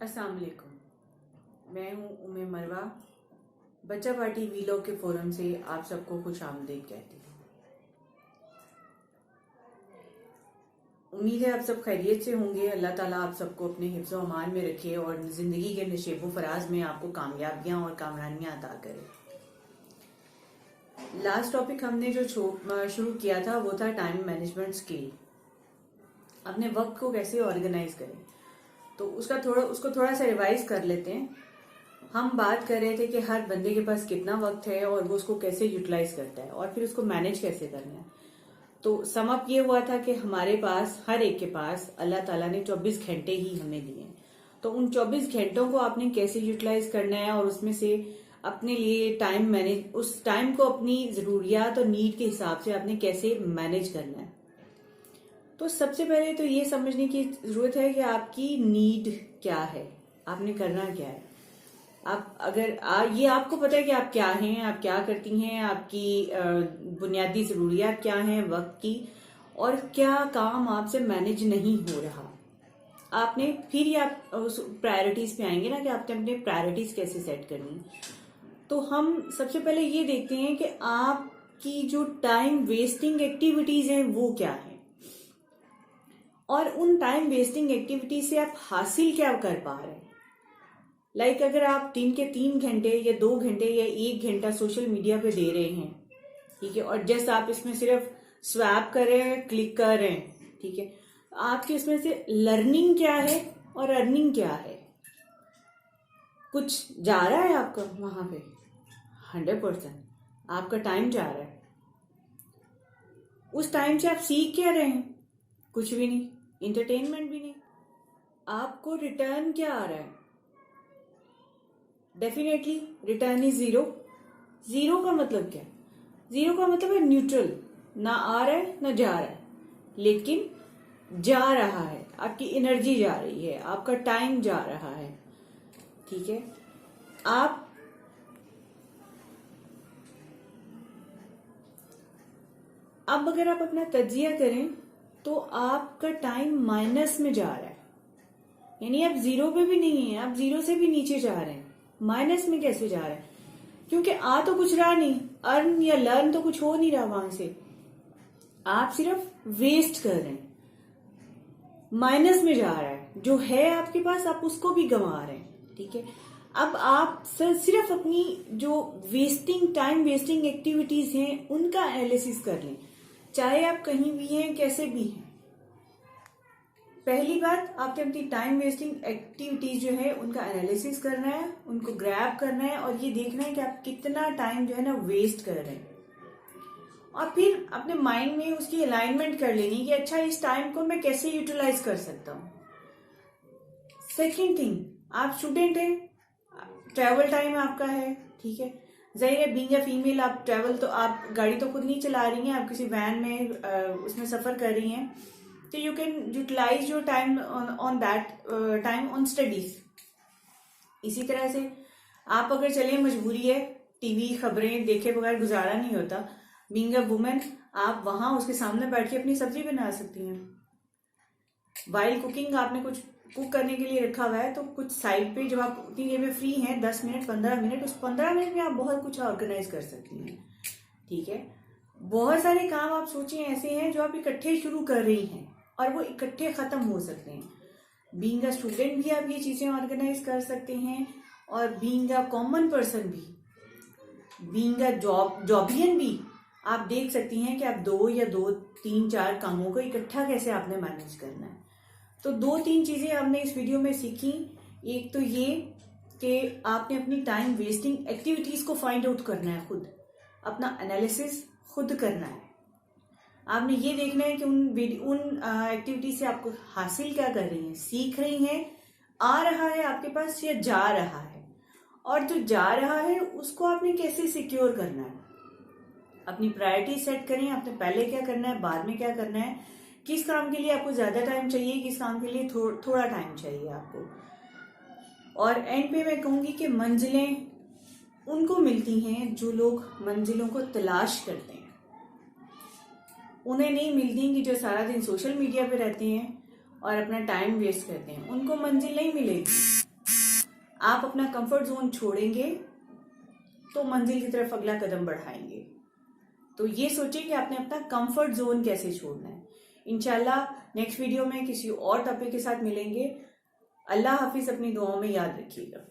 अस्सलाम वालेकुम। मैं हूँ उम्मे मरवा। बच्चा पार्टी वीलॉग के फोरम से आप सबको खुश आमदीद कहती हूँ। उम्मीद है आप सब खैरियत से होंगे। अल्लाह ताला आप सबको अपने हिफ्ज़ व अमान में रखे और ज़िंदगी के नशेब फराज में आपको कामयाबियाँ और कामरानियाँ अता करे। लास्ट टॉपिक हमने जो शुरू किया था वो था टाइम मैनेजमेंट स्किल। अपने वक्त को कैसे ऑर्गेनाइज करें, तो उसको थोड़ा सा रिवाइज कर लेते हैं। हम बात कर रहे थे कि हर बंदे के पास कितना वक्त है और वो उसको कैसे यूटिलाइज करता है और फिर उसको मैनेज कैसे करना है। तो सम अप ये हुआ था कि हमारे पास, हर एक के पास अल्लाह ताला ने 24 घंटे ही हमें दिए हैं। तो उन 24 घंटों को आपने कैसे यूटिलाइज करना है और उसमें से अपने लिए टाइम मैनेज, उस टाइम को अपनी जरूरियात और नीड के हिसाब से आपने कैसे मैनेज करना है। तो सबसे पहले तो ये समझने की जरूरत है कि आपकी नीड क्या है, आपने करना क्या है। आप अगर ये आपको पता है कि आप क्या हैं, आप क्या करती हैं, आपकी बुनियादी जरूरियात क्या हैं वक्त की, और क्या काम आपसे मैनेज नहीं हो रहा, आपने फिर ही आप उस प्रायोरिटीज पे आएंगे ना कि आपने अपने प्रायोरिटीज कैसे सेट करनी है। तो हम सबसे पहले ये देखते हैं कि आपकी जो टाइम वेस्टिंग एक्टिविटीज हैं वो क्या है, और उन टाइम वेस्टिंग एक्टिविटीज से आप हासिल क्या कर पा रहे हैं। लाइक अगर आप दिन के 3 घंटे या 2 घंटे या 1 घंटा सोशल मीडिया पे दे रहे हैं, ठीक है, और जस्ट आप इसमें सिर्फ स्वैप कर रहे हैं, क्लिक कर रहे हैं, ठीक है, आपके इसमें से लर्निंग क्या है और अर्निंग क्या है। कुछ जा रहा है आपका वहां पे? 100% आपका टाइम जा रहा है। उस टाइम से आप सीख क्या रहे हैं? कुछ भी नहीं, इंटरटेनमेंट भी नहीं। आपको रिटर्न क्या आ रहा है? Definitely return is zero. Zero का मतलब क्या है? जीरो का मतलब है न्यूट्रल, ना आ रहा है ना जा रहा है, लेकिन जा रहा है। आपकी एनर्जी जा रही है, आपका टाइम जा रहा है, ठीक है। आप अब अगर आप अपना तज्जिया करें तो आपका टाइम माइनस में जा रहा है, यानी आप जीरो पे भी नहीं है, आप जीरो से भी नीचे जा रहे हैं। माइनस में कैसे जा रहे हैं? क्योंकि आ तो कुछ रहा नहीं, अर्न या लर्न तो कुछ हो नहीं रहा वहां से, आप सिर्फ वेस्ट कर रहे हैं। माइनस में जा रहा है, जो है आपके पास आप उसको भी गंवा रहे हैं, ठीक है। अब आप सिर्फ अपनी जो वेस्टिंग, टाइम वेस्टिंग एक्टिविटीज हैं उनका एनालिसिस कर लें, चाहे आप कहीं भी हैं, कैसे भी हैं। पहली बात, आपके अपनी टाइम वेस्टिंग एक्टिविटीज जो है उनका एनालिसिस करना है, उनको ग्रैब करना है और ये देखना है कि आप कितना टाइम जो है ना वेस्ट कर रहे हैं, और फिर अपने माइंड में उसकी अलाइनमेंट कर लेनी कि अच्छा इस टाइम को मैं कैसे यूटिलाइज कर सकता हूँ। सेकेंड थिंग, आप स्टूडेंट हैं, ट्रैवल टाइम आपका है, ठीक है। जाहिर है बीइंग अ फीमेल आप ट्रैवल, तो आप गाड़ी तो खुद नहीं चला रही हैं, आप किसी वैन में उसमें सफर कर रही हैं, तो you can utilize your time on that time on studies. इसी तरह से आप अगर चले, मजबूरी है, टीवी खबरें देखे बगैर गुजारा नहीं होता, बीइंग अ वुमेन आप वहां उसके सामने बैठ के अपनी सब्जी बना सकती हैं। वाइल कुकिंग, आपने कुछ कुक करने के लिए रखा हुआ है तो कुछ साइड पे जब आप उतनी देर में फ्री हैं, 10 मिनट 15 मिनट, उस 15 मिनट में आप बहुत कुछ ऑर्गेनाइज कर सकती हैं, ठीक है। बहुत सारे काम आप सोचें ऐसे हैं जो आप इकट्ठे शुरू कर रही हैं और वो इकट्ठे खत्म हो सकते हैं। बीइंग अ स्टूडेंट भी आप ये चीजें ऑर्गेनाइज कर सकते हैं, और बीइंग अ कॉमन पर्सन भी, बीइंग अ जॉबियन भी आप देख सकती हैं कि आप 2 3 4 कामों को इकट्ठा कैसे आपने मैनेज करना है। तो 2 3 चीजें हमने इस वीडियो में सीखी। एक तो ये कि आपने अपनी टाइम वेस्टिंग एक्टिविटीज को फाइंड आउट करना है, खुद अपना एनालिसिस खुद करना है। आपने ये देखना है कि उन एक्टिविटीज से आपको हासिल क्या कर रही हैं, सीख रही हैं, आ रहा है आपके पास या जा रहा है, और जो जा रहा है उसको आपने कैसे सिक्योर करना है। अपनी प्रायोरिटी सेट करें, आपने पहले क्या करना है, बाद में क्या करना है, किस काम के लिए आपको ज्यादा टाइम चाहिए, किस काम के लिए थोड़ा टाइम चाहिए आपको। और एंड पे मैं कहूंगी कि मंजिलें उनको मिलती हैं जो लोग मंजिलों को तलाश करते हैं, उन्हें नहीं मिलती कि जो सारा दिन सोशल मीडिया पे रहते हैं और अपना टाइम वेस्ट करते हैं, उनको मंजिल नहीं मिलेगी। आप अपना कंफर्ट जोन छोड़ेंगे तो मंजिल की तरफ अगला कदम बढ़ाएंगे। तो ये सोचिए कि आपने अपना कंफर्ट जोन कैसे छोड़ना है। इंशाल्लाह नेक्स्ट वीडियो में किसी और टॉपिक के साथ मिलेंगे। अल्लाह हाफिज, अपनी दुआओं में याद रखिएगा।